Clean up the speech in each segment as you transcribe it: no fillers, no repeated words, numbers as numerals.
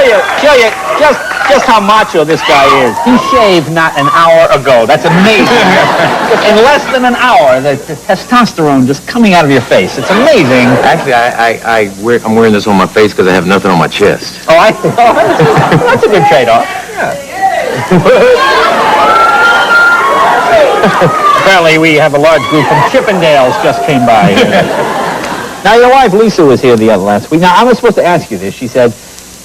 show you just how macho this guy is. He shaved not an hour ago. That's amazing. In less than an hour, the testosterone just coming out of your face. It's amazing. Actually, I'm wearing this on my face because I have nothing on my chest. That's a good trade-off. Yeah. Apparently, we have a large group from Chippendales just came by. Now, your wife, Lisa, was here the other last week. Now, I was supposed to ask you this. She said,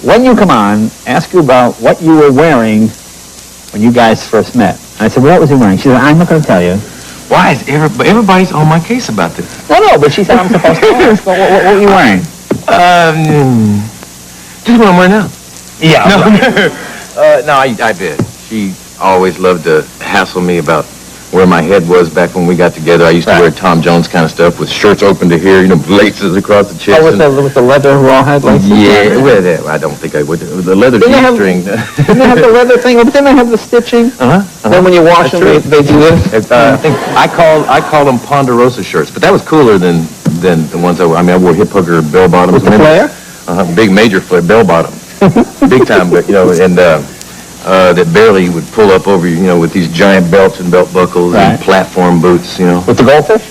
when you come on, ask you about what you were wearing when you guys first met. I said, well, what was he wearing? She said, I'm not going to tell you. Why is everybody's on my case about this? No, but she said I'm supposed to ask. What were you wearing? Just what I'm wearing now. Yeah. No, I did. She always loved to hassle me about where my head was back when we got together. I used to wear Tom Jones kind of stuff with shirts open to here, laces across the chest. Oh, with the leather rawhide laces? Yeah, I don't think I would. The leather G-string. Didn't they have the leather thing? But didn't they have the stitching? Then when you wash them, they do this? I think I call them Ponderosa shirts, but that was cooler than the ones I wore hip hugger bell bottoms. With the flare? Big major flare, bell bottom. Big time, but, and that barely would pull up over you, with these giant belts and belt buckles and platform boots, With the goldfish?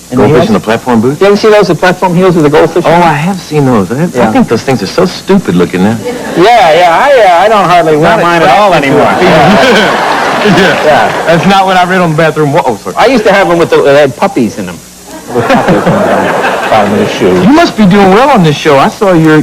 Goldfish and the platform boots? You ever see those, the platform heels with the goldfish? Oh, I have seen those. I think those things are so stupid looking now. I don't hardly wear mine at all anymore. Yeah. That's not what I read on the bathroom wall. I used to have them they had puppies in them. With puppies in the bottom of the shoe. You must be doing well on this show. I saw your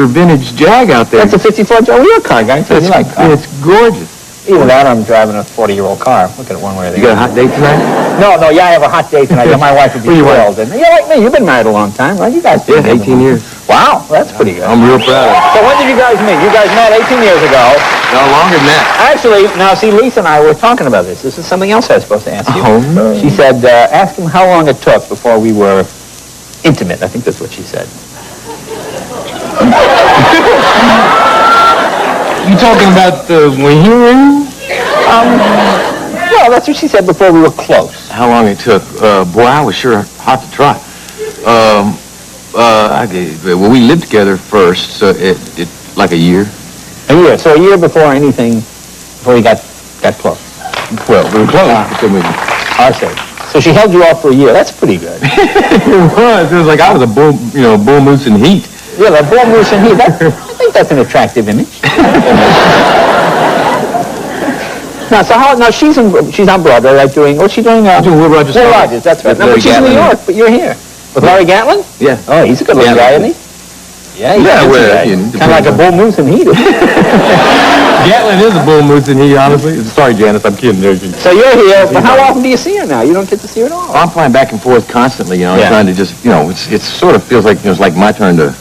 vintage Jag out there. That's a 54 Jag. You're a car guy. It's gorgeous. Even that, I'm driving a 40-year-old car. Look at it one way or the other. You got a hot date tonight? No, I have a hot date tonight. My wife would be thrilled. And you're like me. You've been married a long time, right? You guys did. 18 years. Wow, that's pretty good. I'm real proud of it. So when did you guys meet? You guys met 18 years ago. No, longer than that. Actually, now see, Lisa and I were talking about this. This is something else I was supposed to ask you. Oh, no. She said, ask him how long it took before we were intimate. I think that's what she said. You talking about when you were in? Well, that's what she said before we were close. How long it took? Boy, I was sure hot to try. Well, we lived together first, so it like a year. A year. So a year before we got close. Well, we were close. Our stage. So she held you off for a year. That's pretty good. It was like I was a bull moose in heat. Yeah, that bull moose in heat. I think that's an attractive image. Now she's on Broadway, right? What's she doing? Doing Will Rogers. Will Rogers, that's right. No, but she's in New York, but you're here. With Larry Gatlin? Yeah. Oh, he's a good looking guy, isn't he? Yeah, he's kind of like a bull moose in heat. Gatlin is a bull moose in heat, honestly. Sorry, Janice, I'm kidding. So you're here, but how often do you see her now? You don't get to see her at all. I'm flying back and forth constantly, trying to just, it sort of feels like, it's like my turn to,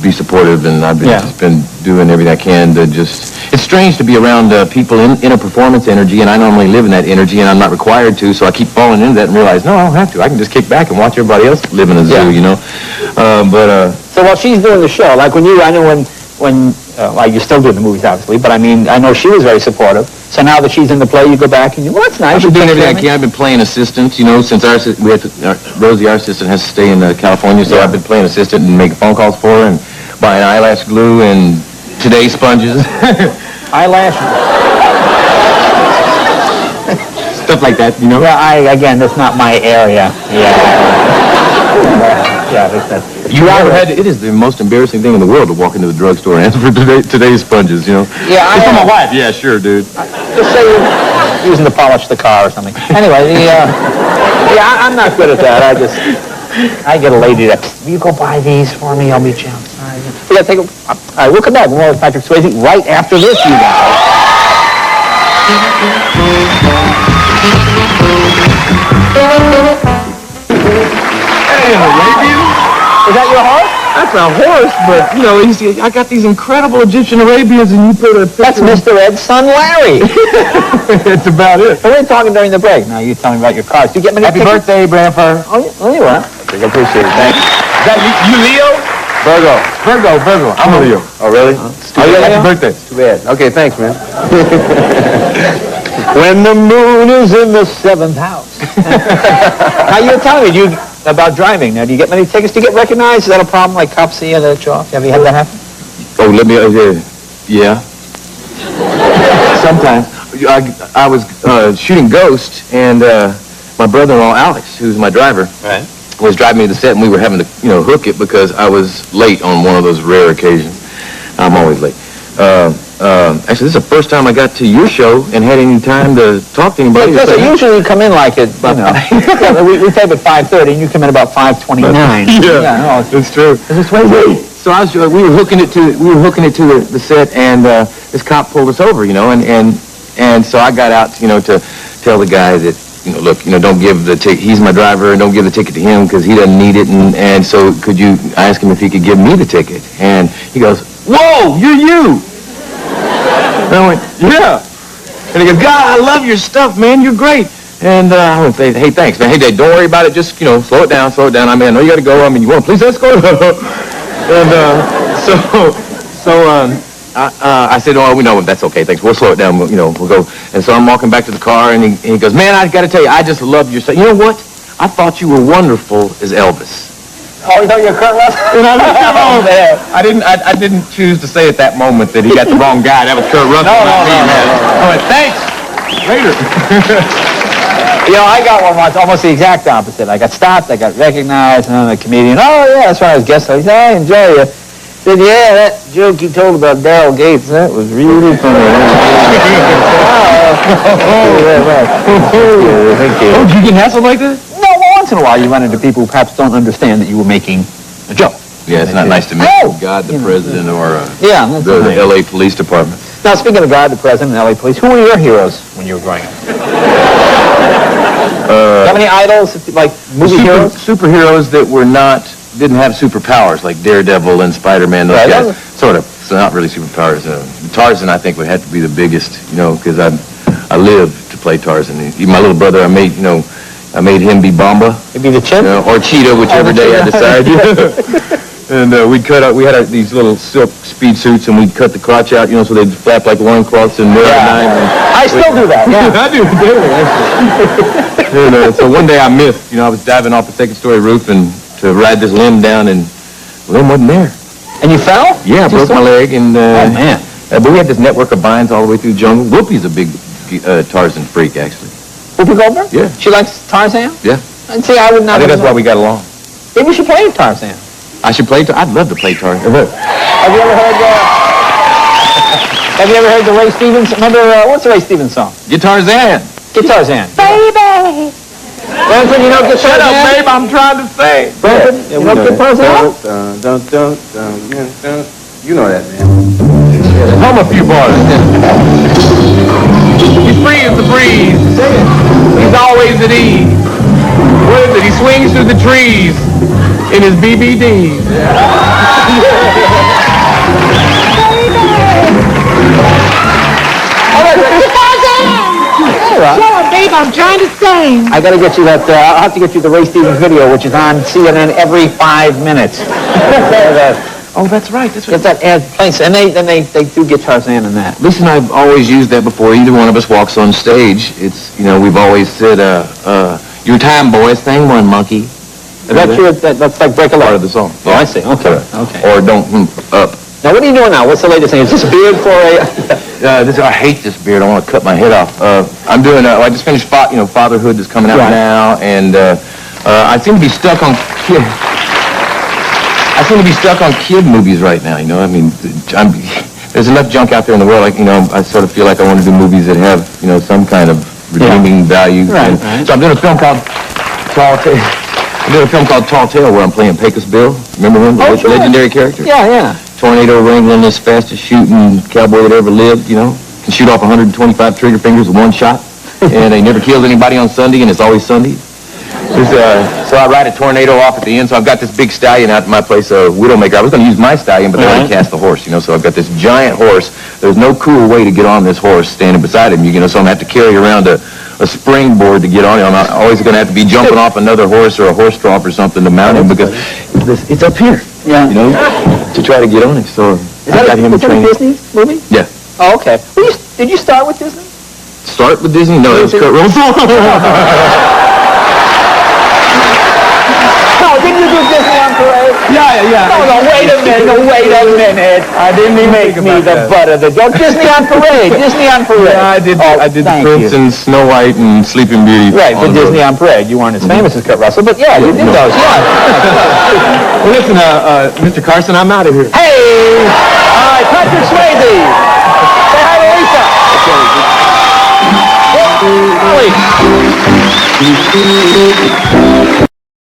be supportive, and I've just been doing everything I can to just... It's strange to be around people in a performance energy, and I normally live in that energy, and I'm not required to, so I keep falling into that and realize, no, I don't have to. I can just kick back and watch everybody else live in a zoo, So while she's doing the show, like I know when you're still doing the movies, obviously, but I know she was very supportive. So now that she's in the play, you go back and that's nice. I've been doing everything I can. I've been playing assistant, since Rosie, our assistant, has to stay in California, so I've been playing assistant and making phone calls for her and buying eyelash glue and Today sponges. Eyelash. Stuff like that, Well, again, that's not my area. It is the most embarrassing thing in the world to walk into the drugstore and ask for today's sponges, Yeah, it's for my wife. Yeah, sure, dude. Just say you're using to polish the car or something. Anyway, I'm not good at that. I get a lady that, will you go buy these for me? I'll meet you outside. All right, we'll come back. More with Patrick Swayze right after this, you guys. Is that your horse? That's a horse, but, I got these incredible Egyptian Arabians, and you put a picture... That's Mr. Ed's son, Larry. That's about it. So we were talking during the break. Now, you tell me about your cars. Do you get many Happy tickets? birthday, Branford. Oh, you are. I appreciate it. Thanks. Is that you Leo? Virgo. I'm a Leo. Oh, really? Happy birthday. Too bad. Okay, thanks, man. When the moon is in the 7th house. Now, you were telling me about driving. Now, do you get many tickets? Do you get recognized? Is that a problem, like cops see you and they let you off? Have you had that happen? Oh, let me, yeah. Sometimes. I was shooting Ghost, and my brother-in-law, Alex, who's my driver, was driving me to the set, and we were having to, hook it because I was late on one of those rare occasions. I'm always late. Actually, this is the first time I got to your show and had any time to talk to anybody. Because usually you come in like it, we tape at 5:30, and you come in about 5:29. Yeah, it's true. Is this Swayze? So we were hooking it to the set, and this cop pulled us over, and so I got out, to tell the guy that, look, don't give the ticket. He's my driver, and don't give the ticket to him because he doesn't need it. And so I asked him if he could give me the ticket, and he goes, "Whoa, you're you." And I went, "Yeah." And he goes, "God, I love your stuff, man. You're great." And I went, "Hey, thanks, man. Hey, Dad, don't worry about it. Just, slow it down. I mean, I know you got to go. I mean, you want to please escort?" And I said, "Oh, we know that's okay. Thanks. We'll slow it down. We'll go." And so I'm walking back to the car, and he goes, "Man, I got to tell you, I just loved your stuff. You know what? I thought you were wonderful as Elvis." Oh, you thought you were Kurt Russell? I didn't choose to say at that moment that he got the wrong guy. That was Kurt Russell. No. I went, "Thanks. Later." I got one once, almost the exact opposite. I got stopped, I got recognized, and then the comedian, "Oh, yeah, that's why I was guest host." He said, "I enjoy you." I said, "Yeah, that joke you told about Daryl Gates, that was really funny." Thank you. Oh, did you get hassled like that? No, once in a while you run into people who perhaps don't understand that you were making a joke. Yeah, it's not nice to meet God, the president, or the L.A. Police Department. Now, speaking of God, the president, and L.A. Police, who were your heroes when you were growing up? Do you have any idols, like movie heroes? Superheroes that didn't have superpowers, like Daredevil and Spider-Man, those guys. Sort of. So not really superpowers. Tarzan, I think, would have to be the biggest, because I lived to play Tarzan. Even my little brother, I made him be Bomba. He'd be the chimp? Or Cheetah, whichever day I decided. And we had these little silk speed suits, and we'd cut the crotch out, so they'd flap like loincloths and I still do that, yeah. I do, And so one day I missed. I was diving off a second-story roof and to ride this limb down, and the limb wasn't there. And you fell? Yeah, I broke my leg, and oh, man. But we had this network of vines all the way through the jungle. Whoopi's a big Tarzan freak, actually. Whoopi Goldberg? Yeah. She likes Tarzan? Yeah. And see, I would not. I think that's why we got along. Maybe we should play Tarzan. I should play. I'd love to play Tarzan. Have you ever heard? Have you ever heard the Ray Stevens? Remember what's the Ray Stevens song? Get Tarzan. Get Tarzan. Baby. Branson, you know Get Tarzan? Shut up, babe. I'm trying to say. Branson, you know Get Tarzan? You know that, man. Hum a few bars. He's free as the breeze. He's always at ease. What is it? He swings through the trees in his BBDs. Shut up, babe, I'm trying to sing. I gotta get you that, I'll have to get you the Ray Stevens video, which is on CNN every 5 minutes. Oh, that's right. That's right. Get that ad place, and they do get Tarzan in that. Listen, I've always used that before either one of us walks on stage. It's, we've always said, your time, boys, thing one, monkey. That's like break a leg. Part of the song. Oh, I see. Okay. Or don't up. Now, what are you doing now? What's the latest thing? Is this beard for a... I hate this beard. I want to cut my head off. I'm doing, I just finished, Fatherhood is coming out now, and I seem to be stuck on kid movies right now, I mean, there's enough junk out there in the world, I sort of feel like I want to do movies that have, some kind of redeeming value. Right. So I'm doing a film called Tall Tale where I'm playing Pecos Bill. Remember him? The legendary character? Yeah. Tornado wrangling as fastest shooting cowboy that ever lived, Can shoot off 125 trigger fingers with one shot. And they never killed anybody on Sunday, and it's always Sunday. So I ride a tornado off at the end, so I've got this big stallion out at my place, Widowmaker. I was going to use my stallion, but they already cast the horse, so I've got this giant horse. There's no cool way to get on this horse standing beside him, so I'm going to have to carry around a springboard to get on him. I'm always going to have to be jumping off another horse or a horse trough or something to mount him because it's up here, to try to get on it. So I got him training. Is that a Disney movie? Yeah. Oh, okay. Well, did you start with Disney? Start with Disney? No, it was Kurt Russell. No, didn't you do Disney on Parade? Yeah. No, wait a minute. minute. I didn't even Make think me about the that. butt of the joke. Disney on Parade. Disney on Parade. Yeah, I did. Oh, I did the thank Prince you. and Snow White and Sleeping Beauty. Right, but Disney on Parade. You weren't as famous as Kurt Russell, but yeah, you did those. Yeah. Well, listen, Mr. Carson, I'm out of here. Hey! All right, Patrick Swayze. Say hi to Lisa. Ollie.